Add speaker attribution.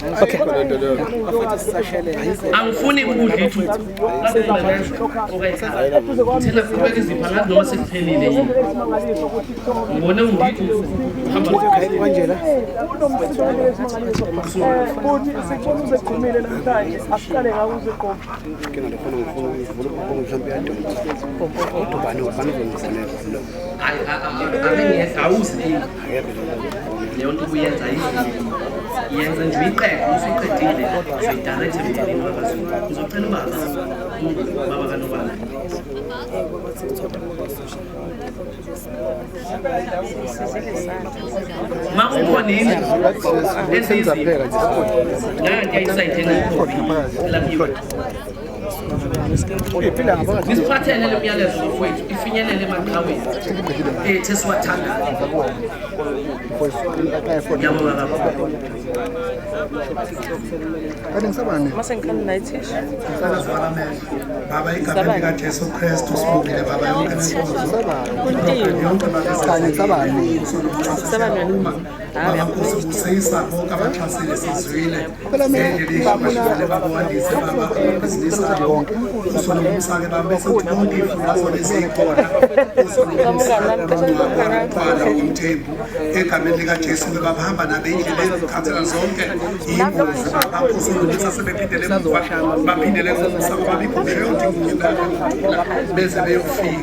Speaker 1: Okay.
Speaker 2: Angifuni ukudla ithuthi. Thina kubeka izipha ngathi noma sekuphelile yini. Ngibone ungithi hamba
Speaker 1: kanjena.
Speaker 3: Futhi sikubona uzeqhumile namhlanje asiqale ngakuze qobo.
Speaker 1: Kena lefona ngifuna mhlawumbe yadonsa. Ubani uzongisanela lo.
Speaker 2: awuzi leyo nto uyenza yenza nje uyiqede usuyiqedile usuyidirect emndenini wabazulu uzocela ubaba kanobala ma ukhona yini
Speaker 1: Senzapheka nje.
Speaker 2: nanti ayisayithenga ikhophi lapho
Speaker 1: Uyiphila ngaphakathi.
Speaker 2: nisiphathele le myalezo wethu ifinyelele emaqhaweni ethe siwathandayo ngiyabonga kakhulu
Speaker 1: Kanti ngisabani?
Speaker 3: Mase ngikhona la ithisha.
Speaker 4: Baba igama lika Jesu Kristu sibongile baba yonke
Speaker 1: Kanye ngisabani?
Speaker 4: Baba Nkosi useyisa bonke abaxhasile sizwile ngendlela ihambile baba wandise baba ibhizinisi lonke usonomsake baba bese uthi bonke ifundazwe ezikhona usonomsake umthembu egameni lika Jesu baba hamba nabendleleni ukhathela zonke ingozi baba usonomisa sebephindele emuva baphindele ngokusaba babikho nje uthi beze beyofika